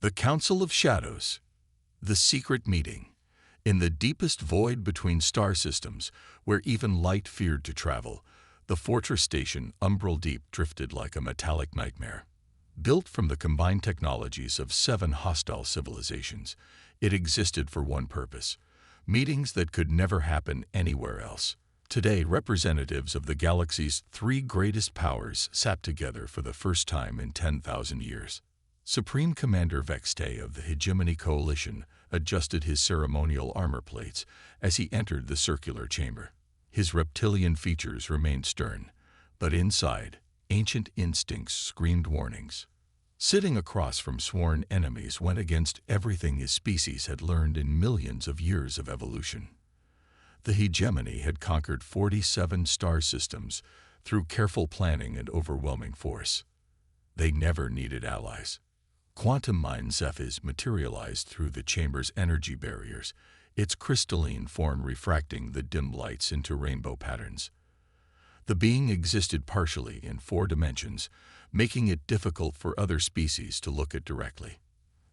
The Council of Shadows. The secret meeting. In the deepest void between star systems, where even light feared to travel, the fortress station Umbral Deep drifted like a metallic nightmare. Built from the combined technologies of 7 hostile civilizations, it existed for one purpose: meetings that could never happen anywhere else. Today, representatives of the galaxy's 3 greatest powers sat together for the first time in 10,000 years. Supreme Commander Vextay of the Hegemony Coalition adjusted his ceremonial armor plates as he entered the circular chamber. His reptilian features remained stern, but inside, ancient instincts screamed warnings. Sitting across from sworn enemies went against everything his species had learned in millions of years of evolution. The Hegemony had conquered 47 star systems through careful planning and overwhelming force. They never needed allies. Quantum Mind Zephyrs materialized through the chamber's energy barriers, its crystalline form refracting the dim lights into rainbow patterns. The being existed partially in 4 dimensions, making it difficult for other species to look at directly.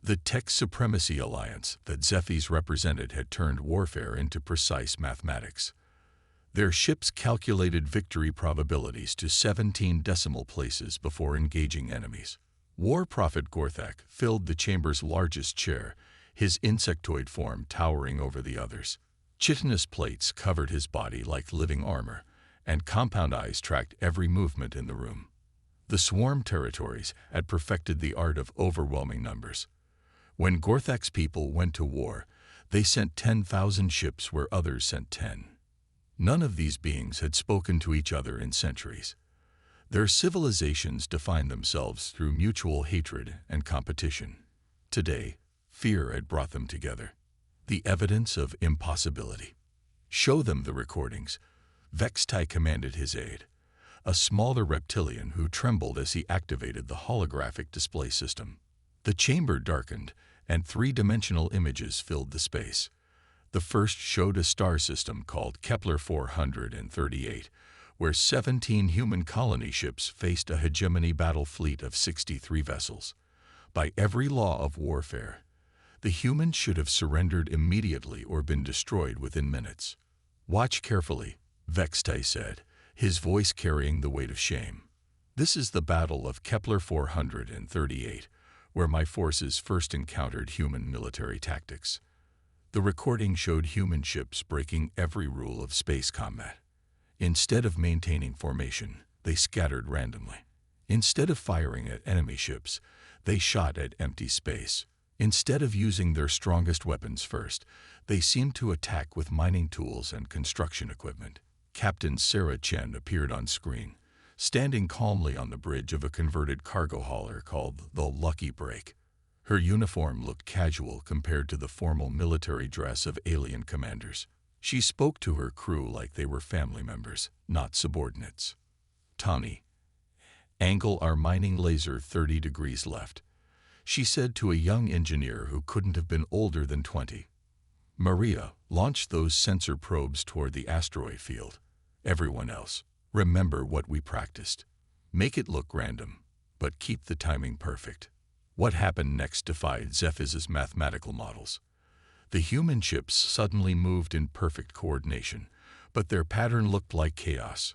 The Tech Supremacy Alliance that Zephyrs represented had turned warfare into precise mathematics. Their ships calculated victory probabilities to 17 decimal places before engaging enemies. War Prophet Gorthak filled the chamber's largest chair, his insectoid form towering over the others. Chitinous plates covered his body like living armor, and compound eyes tracked every movement in the room. The swarm territories had perfected the art of overwhelming numbers. When Gorthak's people went to war, they sent 10,000 ships where others sent 10. None of these beings had spoken to each other in centuries. Their civilizations defined themselves through mutual hatred and competition. Today, fear had brought them together. The evidence of impossibility. "Show them the recordings," Vextai commanded his aide, a smaller reptilian who trembled as he activated the holographic display system. The chamber darkened, and 3-dimensional images filled the space. The first showed a star system called Kepler 438, where 17 human colony ships faced a hegemony battle fleet of 63 vessels. By every law of warfare, the humans should have surrendered immediately or been destroyed within minutes. "Watch carefully," Vextai said, his voice carrying the weight of shame. "This is the Battle of Kepler 438, where my forces first encountered human military tactics." The recording showed human ships breaking every rule of space combat. Instead of maintaining formation, they scattered randomly. Instead of firing at enemy ships, they shot at empty space. Instead of using their strongest weapons first, they seemed to attack with mining tools and construction equipment. Captain Sarah Chen appeared on screen, standing calmly on the bridge of a converted cargo hauler called the Lucky Break. Her uniform looked casual compared to the formal military dress of alien commanders. She spoke to her crew like they were family members, not subordinates. "Tommy, angle our mining laser 30 degrees left," she said to a young engineer who couldn't have been older than 20. "Maria, launch those sensor probes toward the asteroid field. Everyone else, remember what we practiced. Make it look random, but keep the timing perfect." What happened next defied Zephyrs' mathematical models. The human ships suddenly moved in perfect coordination, but their pattern looked like chaos.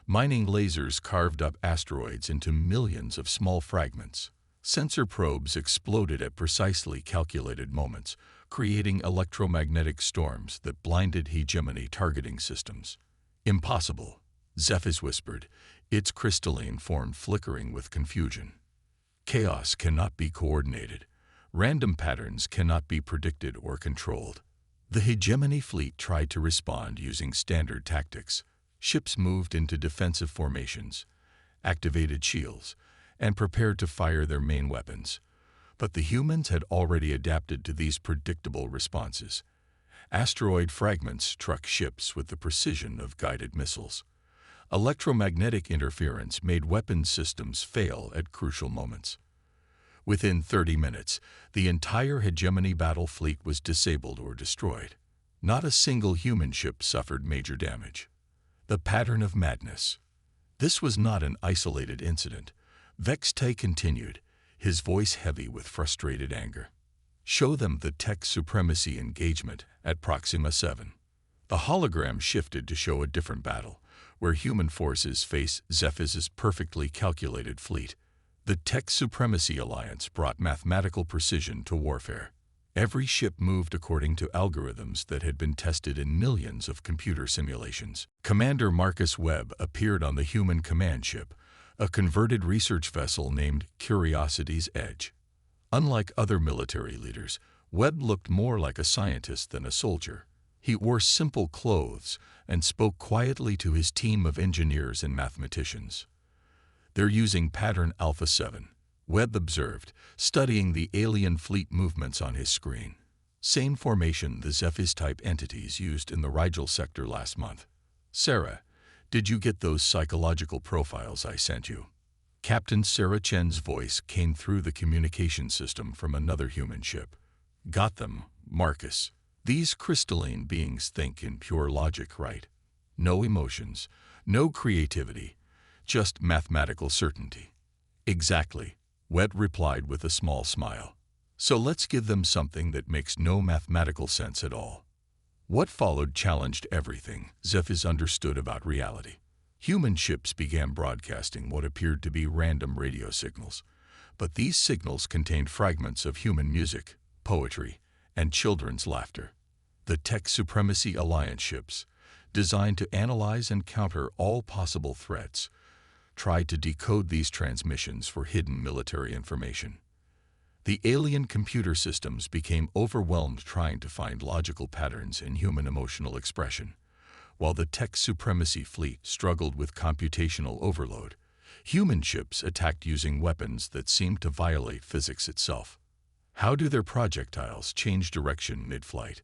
Mining lasers carved up asteroids into millions of small fragments. Sensor probes exploded at precisely calculated moments, creating electromagnetic storms that blinded hegemony targeting systems. "Impossible," Zephyrs whispered, its crystalline form flickering with confusion. "Chaos cannot be coordinated. Random patterns cannot be predicted or controlled." The hegemony fleet tried to respond using standard tactics. Ships moved into defensive formations, activated shields, and prepared to fire their main weapons. But the humans had already adapted to these predictable responses. Asteroid fragments struck ships with the precision of guided missiles. Electromagnetic interference made weapons systems fail at crucial moments. Within 30 minutes, the entire hegemony battle fleet was disabled or destroyed. Not a single human ship suffered major damage. The pattern of madness. This was not an isolated incident. Vextai continued, his voice heavy with frustrated anger. Show them the tech supremacy engagement at Proxima 7. The hologram shifted to show a different battle, where human forces face Zephyr's perfectly calculated fleet. The Tech Supremacy Alliance brought mathematical precision to warfare. Every ship moved according to algorithms that had been tested in millions of computer simulations. Commander Marcus Webb appeared on the human command ship, a converted research vessel named Curiosity's Edge. Unlike other military leaders, Webb looked more like a scientist than a soldier. He wore simple clothes and spoke quietly to his team of engineers and mathematicians. "They're using pattern Alpha 7, Webb observed, studying the alien fleet movements on his screen. Same formation the Zephyr-type entities used in the Rigel sector last month. Sarah, did you get those psychological profiles I sent you?" Captain Sarah Chen's voice came through the communication system from another human ship. "Got them, Marcus. These crystalline beings think in pure logic, right? No emotions, no creativity, just mathematical certainty." "Exactly," Webb replied with a small smile. "So let's give them something that makes no mathematical sense at all." What followed challenged everything Zephyrs understood about reality. Human ships began broadcasting what appeared to be random radio signals, but these signals contained fragments of human music, poetry, and children's laughter. The Tech Supremacy Alliance ships, designed to analyze and counter all possible threats, tried to decode these transmissions for hidden military information. The alien computer systems became overwhelmed trying to find logical patterns in human emotional expression. While the Tech Supremacy fleet struggled with computational overload, human ships attacked using weapons that seemed to violate physics itself. "How do their projectiles change direction mid-flight?"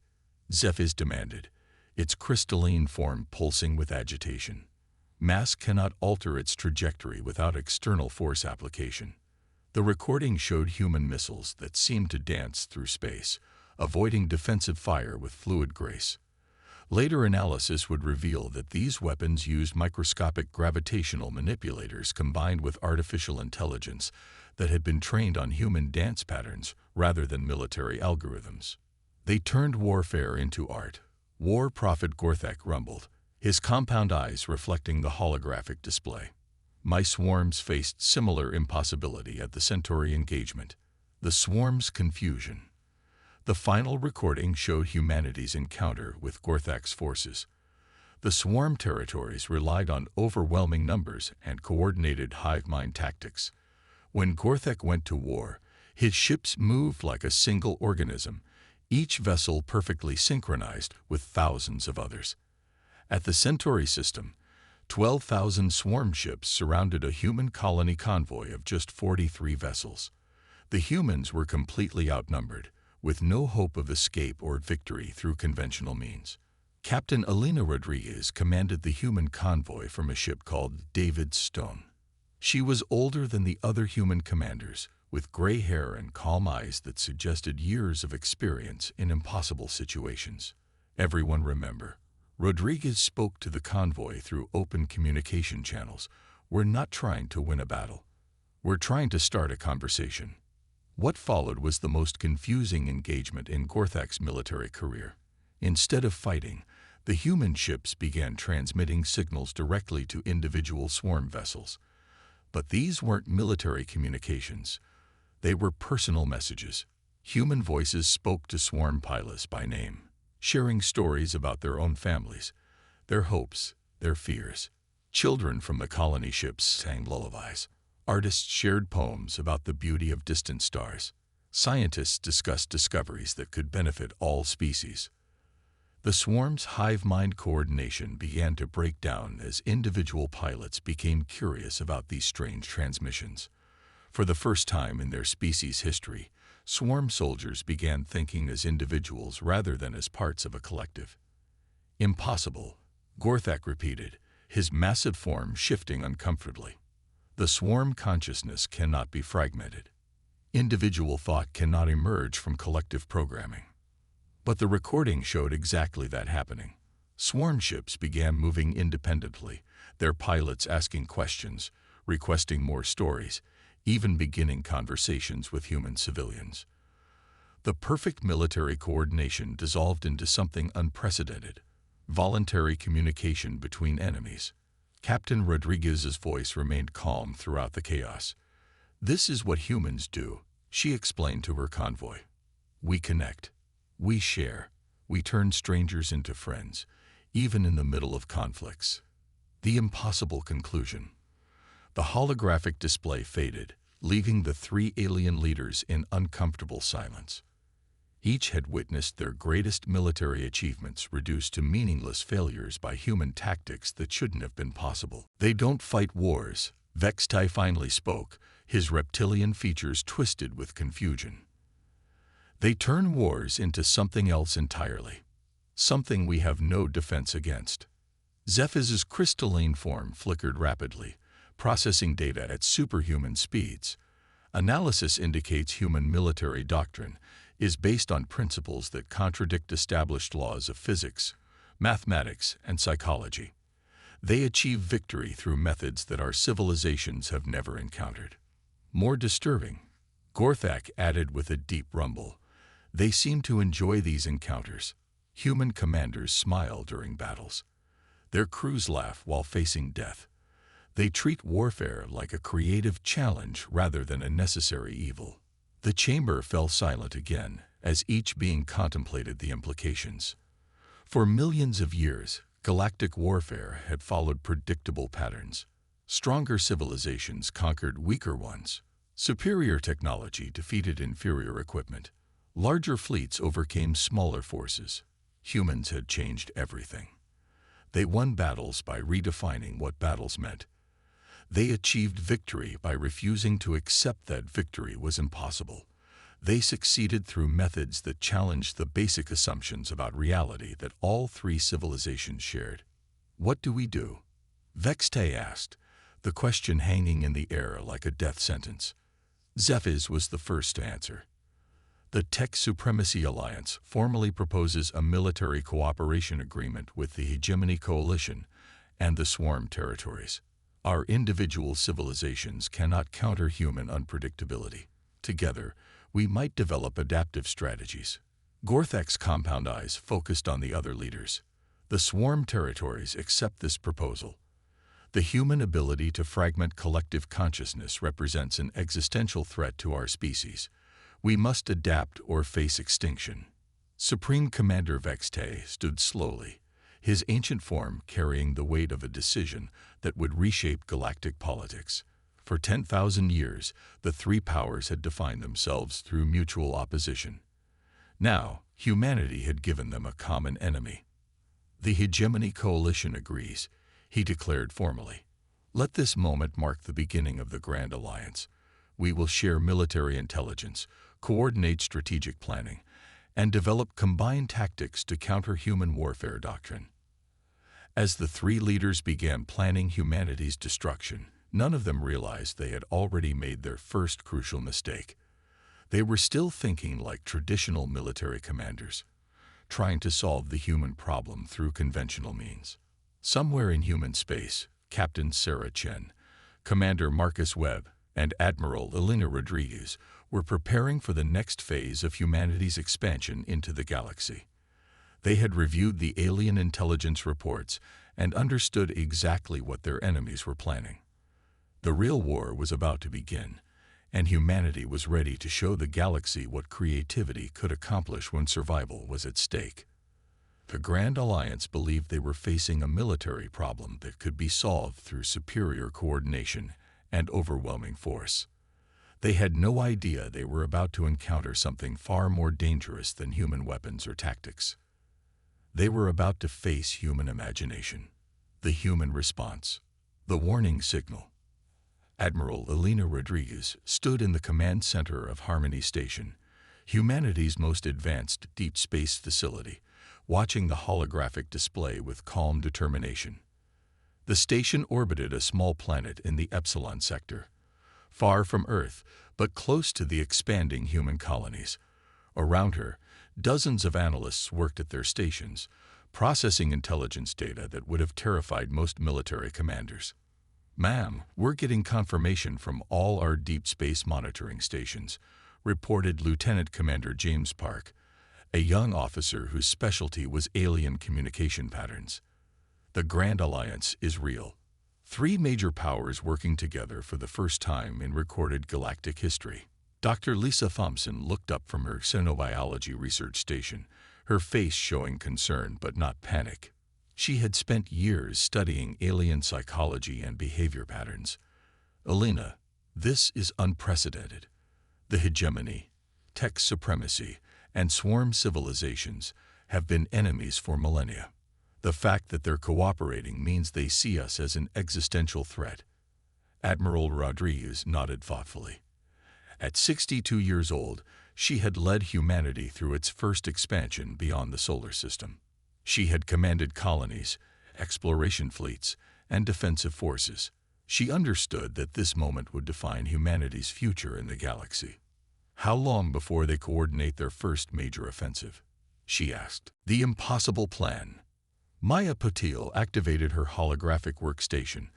Zephyrs demanded, its crystalline form pulsing with agitation. "Mass cannot alter its trajectory without external force application." The recording showed human missiles that seemed to dance through space, avoiding defensive fire with fluid grace. Later analysis would reveal that these weapons used microscopic gravitational manipulators combined with artificial intelligence that had been trained on human dance patterns rather than military algorithms. They turned warfare into art. War Prophet Gorthak rumbled, his compound eyes reflecting the holographic display. My swarms faced similar impossibility at the Centauri engagement. The swarm's confusion. The final recording showed humanity's encounter with Gorthak's forces. The swarm territories relied on overwhelming numbers and coordinated hive mind tactics. When Gorthak went to war, his ships moved like a single organism, each vessel perfectly synchronized with thousands of others. At the Centauri system, 12,000 swarm ships surrounded a human colony convoy of just 43 vessels. The humans were completely outnumbered, with no hope of escape or victory through conventional means. Captain Alina Rodriguez commanded the human convoy from a ship called David Stone. She was older than the other human commanders, with gray hair and calm eyes that suggested years of experience in impossible situations. Everyone remember, Rodriguez spoke to the convoy through open communication channels. "We're not trying to win a battle. We're trying to start a conversation." What followed was the most confusing engagement in Gorthak's military career. Instead of fighting, the human ships began transmitting signals directly to individual swarm vessels. But these weren't military communications. They were personal messages. Human voices spoke to swarm pilots by name, sharing stories about their own families, their hopes, their fears. Children from the colony ships sang lullabies. Artists shared poems about the beauty of distant stars. Scientists discussed discoveries that could benefit all species. The swarm's hive mind coordination began to break down as individual pilots became curious about these strange transmissions. For the first time in their species' history, swarm soldiers began thinking as individuals rather than as parts of a collective. "Impossible," Gorthak repeated, his massive form shifting uncomfortably. "The swarm consciousness cannot be fragmented. Individual thought cannot emerge from collective programming." But the recording showed exactly that happening. Swarm ships began moving independently, their pilots asking questions, requesting more stories, even beginning conversations with human civilians. The perfect military coordination dissolved into something unprecedented: voluntary communication between enemies. Captain Rodriguez's voice remained calm throughout the chaos. "This is what humans do," she explained to her convoy. "We connect. We share. We turn strangers into friends, even in the middle of conflicts." The impossible conclusion. The holographic display faded, leaving the three alien leaders in uncomfortable silence. Each had witnessed their greatest military achievements reduced to meaningless failures by human tactics that shouldn't have been possible. "They don't fight wars," Vextai finally spoke, his reptilian features twisted with confusion. "They turn wars into something else entirely. Something we have no defense against." Zephyr's crystalline form flickered rapidly, processing data at superhuman speeds. Analysis indicates human military doctrine is based on principles that contradict established laws of physics, mathematics, and psychology. They achieve victory through methods that our civilizations have never encountered. More disturbing, Gorthak added with a deep rumble, "They seem to enjoy these encounters." Human commanders smile during battles. Their crews laugh while facing death. They treat warfare like a creative challenge rather than a necessary evil. The chamber fell silent again, as each being contemplated the implications. For millions of years, galactic warfare had followed predictable patterns. Stronger civilizations conquered weaker ones. Superior technology defeated inferior equipment. Larger fleets overcame smaller forces. Humans had changed everything. They won battles by redefining what battles meant. They achieved victory by refusing to accept that victory was impossible. They succeeded through methods that challenged the basic assumptions about reality that all three civilizations shared. "What do we do?" Vextai asked, the question hanging in the air like a death sentence. Zephyz was the first to answer. "The Tech Supremacy Alliance formally proposes a military cooperation agreement with the Hegemony Coalition and the Swarm Territories. Our individual civilizations cannot counter human unpredictability. Together, we might develop adaptive strategies." Gorthak's compound eyes focused on the other leaders. "The Swarm Territories accept this proposal. The human ability to fragment collective consciousness represents an existential threat to our species. We must adapt or face extinction." Supreme Commander Vextai stood slowly, his ancient form carrying the weight of a decision that would reshape galactic politics. For 10,000 years, the three powers had defined themselves through mutual opposition. Now, humanity had given them a common enemy. "The Hegemony Coalition agrees," he declared formally. "Let this moment mark the beginning of the Grand Alliance. We will share military intelligence, coordinate strategic planning, and develop combined tactics to counter human warfare doctrine." As the three leaders began planning humanity's destruction, none of them realized they had already made their first crucial mistake. They were still thinking like traditional military commanders, trying to solve the human problem through conventional means. Somewhere in human space, Captain Sarah Chen, Commander Marcus Webb, and Admiral Elena Rodriguez were preparing for the next phase of humanity's expansion into the galaxy. They had reviewed the alien intelligence reports and understood exactly what their enemies were planning. The real war was about to begin, and humanity was ready to show the galaxy what creativity could accomplish when survival was at stake. The Grand Alliance believed they were facing a military problem that could be solved through superior coordination and overwhelming force. They had no idea they were about to encounter something far more dangerous than human weapons or tactics. They were about to face human imagination, the human response, the warning signal. Admiral Elena Rodriguez stood in the command center of Harmony Station, humanity's most advanced deep space facility, watching the holographic display with calm determination. The station orbited a small planet in the Epsilon sector, far from Earth, but close to the expanding human colonies. Around her, dozens of analysts worked at their stations, processing intelligence data that would have terrified most military commanders. "Ma'am, we're getting confirmation from all our deep space monitoring stations," reported Lieutenant Commander James Park, a young officer whose specialty was alien communication patterns. "The Grand Alliance is real. Three major powers working together for the first time in recorded galactic history." Dr. Lisa Thompson looked up from her xenobiology research station, her face showing concern but not panic. She had spent years studying alien psychology and behavior patterns. "Elena, this is unprecedented. The hegemony, tech supremacy, and swarm civilizations have been enemies for millennia. The fact that they're cooperating means they see us as an existential threat." Admiral Rodriguez nodded thoughtfully. At 62 years old, she had led humanity through its first expansion beyond the solar system. She had commanded colonies, exploration fleets, and defensive forces. She understood that this moment would define humanity's future in the galaxy. "How long before they coordinate their first major offensive?" she asked. "The impossible plan." Maya Patil activated her holographic workstation,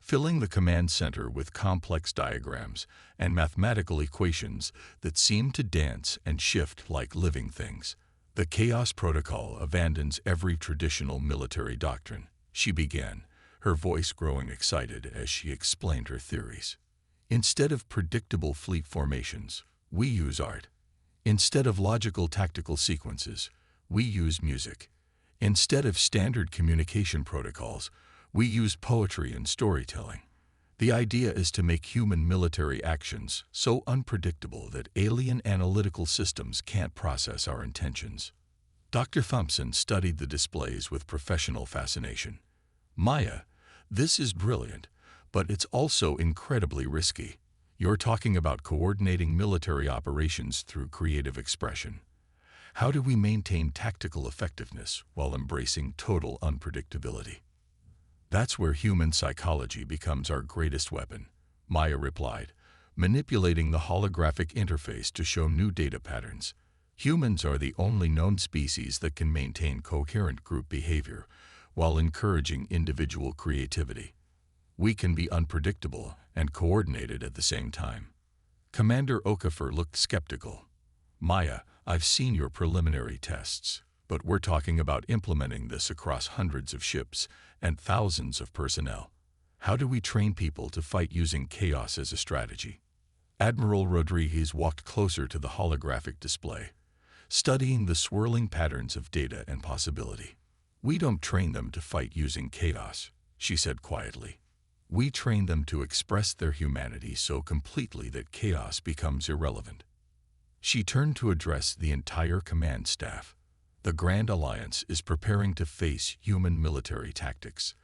filling the command center with complex diagrams and mathematical equations that seemed to dance and shift like living things. "The Chaos Protocol abandons every traditional military doctrine," she began, her voice growing excited as she explained her theories. "Instead of predictable fleet formations, we use art. Instead of logical tactical sequences, we use music. Instead of standard communication protocols, we use poetry and storytelling. The idea is to make human military actions so unpredictable that alien analytical systems can't process our intentions." Dr. Thompson studied the displays with professional fascination. "Maya, this is brilliant, but it's also incredibly risky. You're talking about coordinating military operations through creative expression. How do we maintain tactical effectiveness while embracing total unpredictability?" "That's where human psychology becomes our greatest weapon," Maya replied, manipulating the holographic interface to show new data patterns. "Humans are the only known species that can maintain coherent group behavior while encouraging individual creativity. We can be unpredictable and coordinated at the same time." Commander Okafor looked skeptical. "Maya, I've seen your preliminary tests, but we're talking about implementing this across hundreds of ships and thousands of personnel. How do we train people to fight using chaos as a strategy?" Admiral Rodriguez walked closer to the holographic display, studying the swirling patterns of data and possibility. "We don't train them to fight using chaos," she said quietly. "We train them to express their humanity so completely that chaos becomes irrelevant." She turned to address the entire command staff. "The Grand Alliance is preparing to face human military tactics.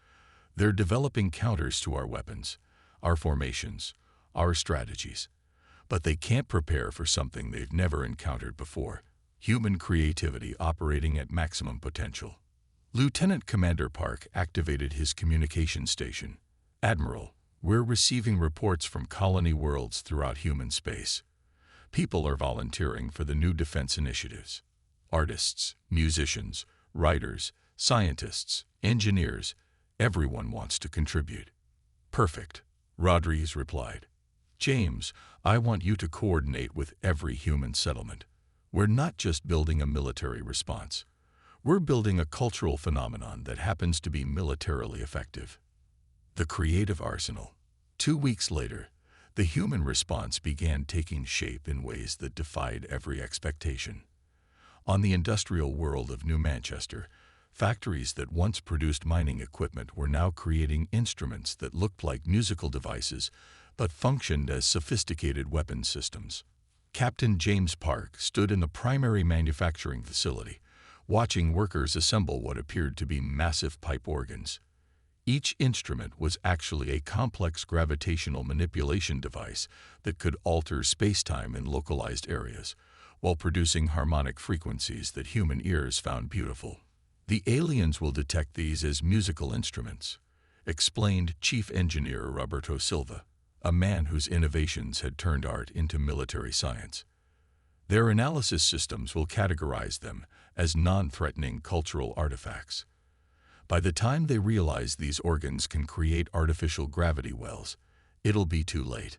They're developing counters to our weapons, our formations, our strategies. But they can't prepare for something they've never encountered before: human creativity operating at maximum potential." Lieutenant Commander Park activated his communication station. "Admiral, we're receiving reports from colony worlds throughout human space. People are volunteering for the new defense initiatives. Artists, musicians, writers, scientists, engineers, everyone wants to contribute." "Perfect," Rodriguez replied. "James, I want you to coordinate with every human settlement. We're not just building a military response. We're building a cultural phenomenon that happens to be militarily effective." The creative arsenal. 2 weeks later, the human response began taking shape in ways that defied every expectation. On the industrial world of New Manchester, factories that once produced mining equipment were now creating instruments that looked like musical devices but functioned as sophisticated weapons systems. Captain James Park stood in the primary manufacturing facility, watching workers assemble what appeared to be massive pipe organs. Each instrument was actually a complex gravitational manipulation device that could alter space-time in localized areas, while producing harmonic frequencies that human ears found beautiful. "The aliens will detect these as musical instruments," explained Chief Engineer Roberto Silva, a man whose innovations had turned art into military science. "Their analysis systems will categorize them as non-threatening cultural artifacts. By the time they realize these organs can create artificial gravity wells, it'll be too late.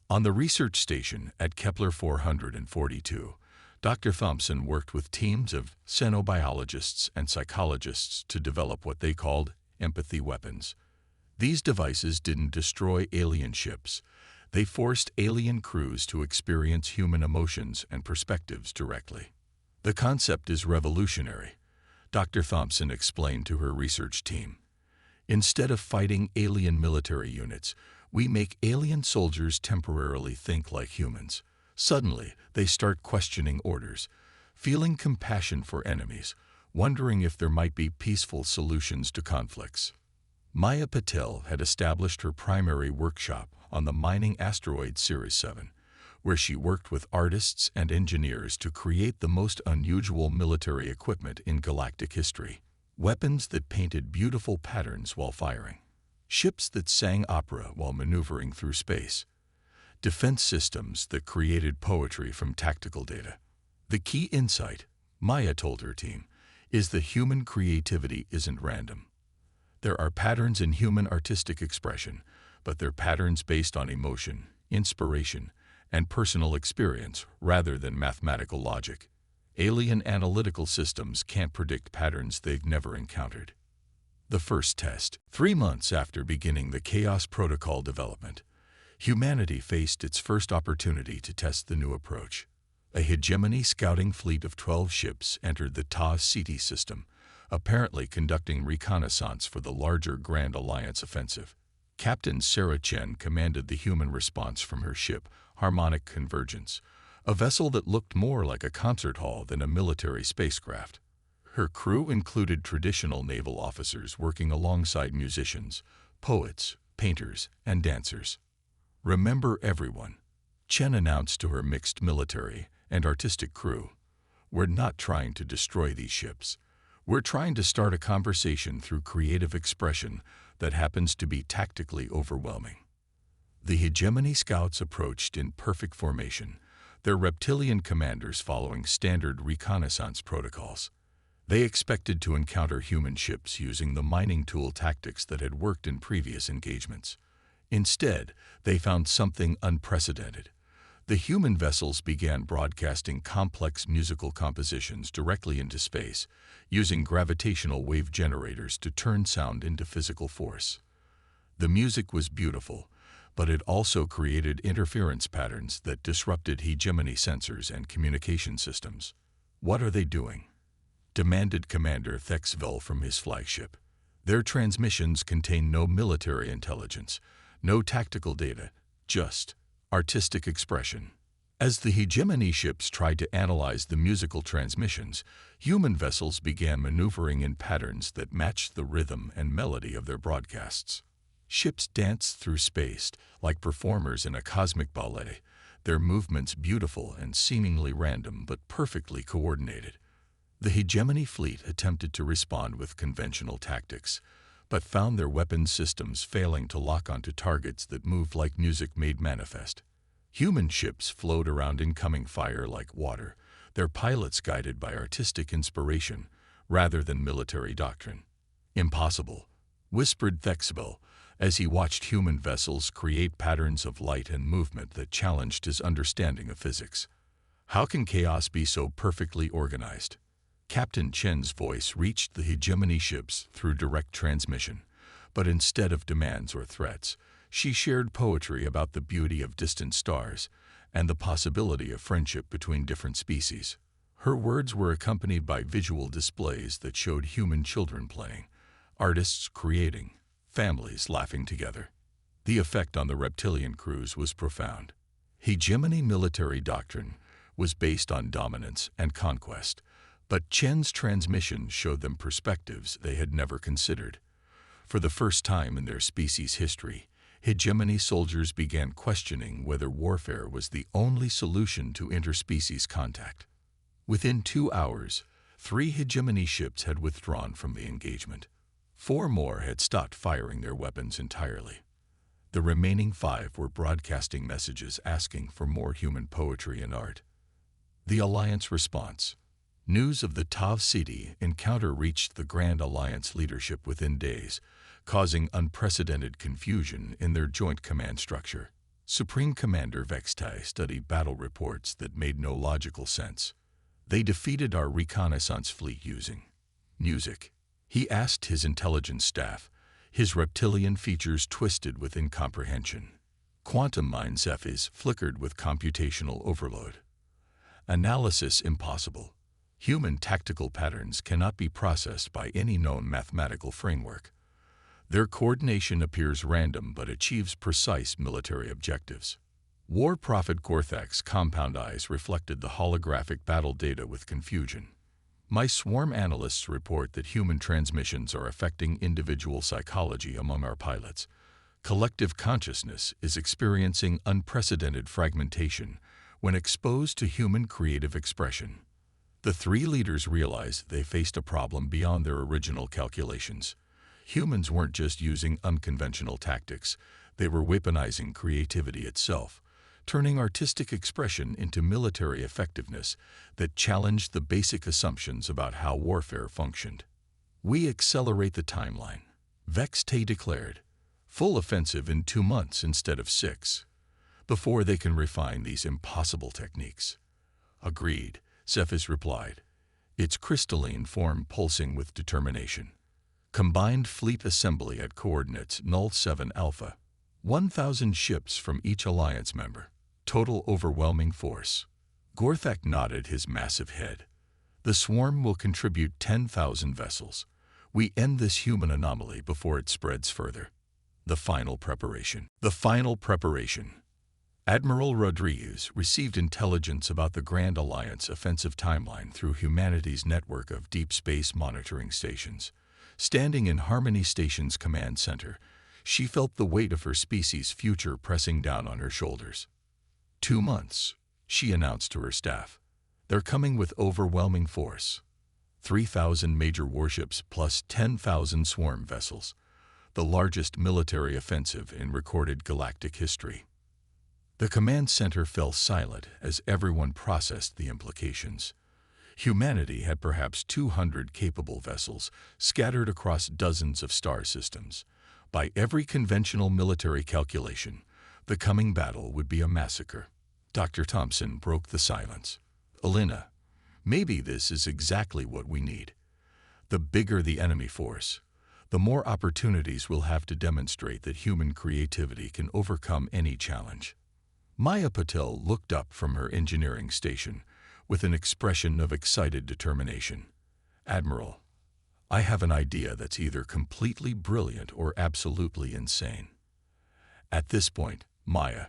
On the research station at Kepler 442, Dr. Thompson worked with teams of xenobiologists and psychologists to develop what they called empathy weapons. These devices didn't destroy alien ships. They forced alien crews to experience human emotions and perspectives directly. The concept is revolutionary, Dr. Thompson explained to her research team. Instead of fighting alien military units, we make alien soldiers temporarily think like humans. Suddenly, they start questioning orders, feeling compassion for enemies, wondering if there might be peaceful solutions to conflicts. Maya Patel had established her primary workshop on the mining asteroid Sirius 7, where she worked with artists and engineers to create the most unusual military equipment in galactic history. Weapons that painted beautiful patterns while firing. Ships that sang opera while maneuvering through space. Defense systems that created poetry from tactical data. The key insight, Maya told her team, is that human creativity isn't random. There are patterns in human artistic expression, but they're patterns based on emotion, inspiration, and personal experience rather than mathematical logic. Alien analytical systems can't predict patterns they've never encountered. The first test. 3 months after beginning the Chaos Protocol development, humanity faced its first opportunity to test the new approach. A hegemony scouting fleet of 12 ships entered the Ta-Ceti system, apparently conducting reconnaissance for the larger Grand Alliance offensive. Captain Sarah Chen commanded the human response from her ship, Harmonic Convergence, a vessel that looked more like a concert hall than a military spacecraft. Her crew included traditional naval officers working alongside musicians, poets, painters, and dancers. "Remember everyone," Chen announced to her mixed military and artistic crew. "We're not trying to destroy these ships. We're trying to start a conversation through creative expression that happens to be tactically overwhelming." The hegemony scouts approached in perfect formation, their reptilian commanders following standard reconnaissance protocols. They expected to encounter human ships using the mining tool tactics that had worked in previous engagements. Instead, they found something unprecedented. The human vessels began broadcasting complex musical compositions directly into space, using gravitational wave generators to turn sound into physical force. The music was beautiful, but it also created interference patterns that disrupted hegemony sensors and communication systems. "What are they doing?" demanded Commander Thexville from his flagship. "Their transmissions contain no military intelligence, no tactical data, just artistic expression." As the hegemony ships tried to analyze the musical transmissions, human vessels began maneuvering in patterns that matched the rhythm and melody of their broadcasts. Ships danced through space like performers in a cosmic ballet, their movements beautiful and seemingly random but perfectly coordinated. The hegemony fleet attempted to respond with conventional tactics, but found their weapons systems failing to lock onto targets that moved like music made manifest. Human ships flowed around incoming fire like water, their pilots guided by artistic inspiration rather than military doctrine. "Impossible," whispered Thexville, as he watched human vessels create patterns of light and movement that challenged his understanding of physics. "How can chaos be so perfectly organized?" Captain Chen's voice reached the hegemony ships through direct transmission, but instead of demands or threats, she shared poetry about the beauty of distant stars and the possibility of friendship between different species. Her words were accompanied by visual displays that showed human children playing, artists creating, families laughing together. The effect on the reptilian crews was profound. Hegemony military doctrine was based on dominance and conquest, but Chen's transmission showed them perspectives they had never considered. For the first time in their species' history, hegemony soldiers began questioning whether warfare was the only solution to interspecies contact. Within 2 hours, 3 hegemony ships had withdrawn from the engagement. 4 more had stopped firing their weapons entirely. The remaining 5 were broadcasting messages asking for more human poetry and art. The Alliance response. News of the Tav City encounter reached the Grand Alliance leadership within days, causing unprecedented confusion in their joint command structure. Supreme Commander Vextai studied battle reports that made no logical sense. They defeated our reconnaissance fleet using music. He asked his intelligence staff, his reptilian features twisted with incomprehension. Quantum mind Cephas flickered with computational overload. Analysis impossible. Human tactical patterns cannot be processed by any known mathematical framework. Their coordination appears random but achieves precise military objectives. War Prophet Gorthak's compound eyes reflected the holographic battle data with confusion. My swarm analysts report that human transmissions are affecting individual psychology among our pilots. Collective consciousness is experiencing unprecedented fragmentation when exposed to human creative expression. The three leaders realized they faced a problem beyond their original calculations. Humans weren't just using unconventional tactics, they were weaponizing creativity itself, turning artistic expression into military effectiveness that challenged the basic assumptions about how warfare functioned. We accelerate the timeline, Vextai declared. Full offensive in 2 months instead of 6, before they can refine these impossible techniques. Agreed, Cephas replied, its crystalline form pulsing with determination. Combined fleet assembly at coordinates null 7 alpha. 1,000 ships from each alliance member. Total overwhelming force. Gorthak nodded his massive head. The swarm will contribute 10,000 vessels. We end this human anomaly before it spreads further. The final preparation. The final preparation. Admiral Rodriguez received intelligence about the Grand Alliance offensive timeline through humanity's network of deep space monitoring stations. Standing in Harmony Station's command center, she felt the weight of her species' future pressing down on her shoulders. 2 months, she announced to her staff. They're coming with overwhelming force. 3,000 major warships plus 10,000 swarm vessels. The largest military offensive in recorded galactic history. The command center fell silent as everyone processed the implications. Humanity had perhaps 200 capable vessels scattered across dozens of star systems. By every conventional military calculation, the coming battle would be a massacre. Dr. Thompson broke the silence. Elena, maybe this is exactly what we need. The bigger the enemy force, the more opportunities we'll have to demonstrate that human creativity can overcome any challenge. Maya Patel looked up from her engineering station with an expression of excited determination. Admiral, I have an idea that's either completely brilliant or absolutely insane. At this point, Maya,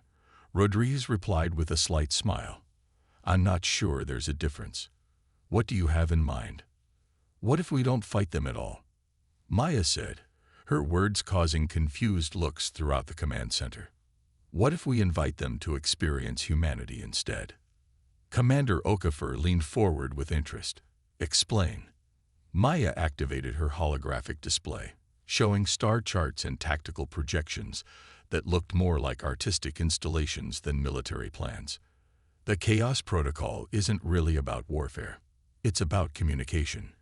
Rodriguez replied with a slight smile. I'm not sure there's a difference. What do you have in mind? What if we don't fight them at all? Maya said, her words causing confused looks throughout the command center. What if we invite them to experience humanity instead? Commander Okafor leaned forward with interest. Explain. Maya activated her holographic display, showing star charts and tactical projections that looked more like artistic installations than military plans. The Chaos Protocol isn't really about warfare. It's about communication.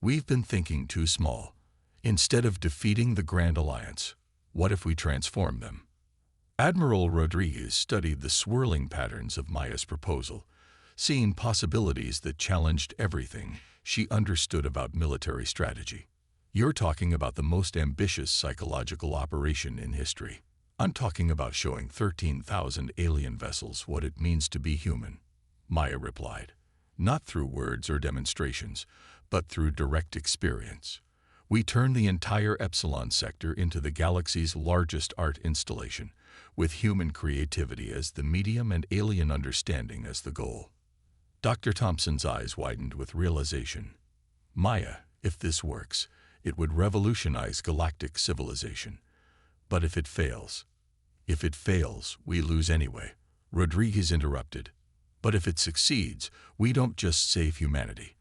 We've been thinking too small. Instead of defeating the Grand Alliance, what if we transform them? Admiral Rodriguez studied the swirling patterns of Maya's proposal, seeing possibilities that challenged everything she understood about military strategy. You're talking about the most ambitious psychological operation in history. I'm talking about showing 13,000 alien vessels what it means to be human, Maya replied. Not through words or demonstrations, but through direct experience. We turn the entire Epsilon sector into the galaxy's largest art installation, with human creativity as the medium and alien understanding as the goal. Dr. Thompson's eyes widened with realization. Maya, if this works, it would revolutionize galactic civilization. But if it fails, we lose anyway, Rodriguez interrupted. But if it succeeds, we don't just save humanity.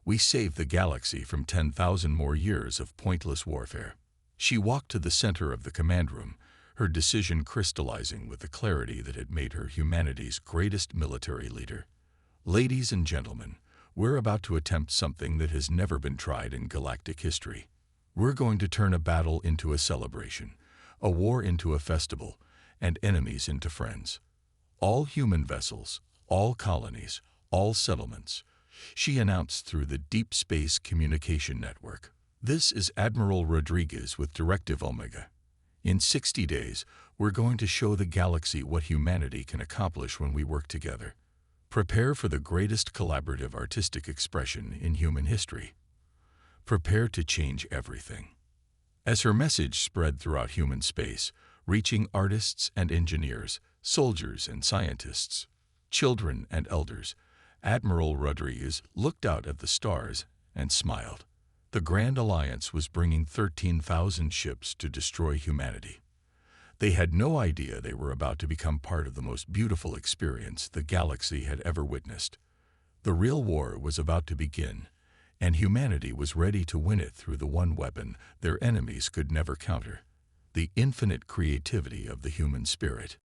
We save the galaxy from 10,000 more years of pointless warfare. She walked to the center of the command room, her decision crystallizing with the clarity that had made her humanity's greatest military leader. Ladies and gentlemen, We're about to attempt something that has never been tried in galactic history. We're going to turn a battle into a celebration, a war into a festival, and enemies into friends. All human vessels, all colonies, all settlements, she announced through the Deep Space Communication Network. This is Admiral Rodriguez with Directive Omega. In 60 days, we're going to show the galaxy what humanity can accomplish when we work together. Prepare for the greatest collaborative artistic expression in human history. Prepare to change everything. As her message spread throughout human space, reaching artists and engineers, soldiers and scientists, children and elders, Admiral Rodriguez looked out at the stars and smiled. The Grand Alliance was bringing 13,000 ships to destroy humanity. They had no idea they were about to become part of the most beautiful experience the galaxy had ever witnessed. The real war was about to begin, and humanity was ready to win it through the one weapon their enemies could never counter: the infinite creativity of the human spirit.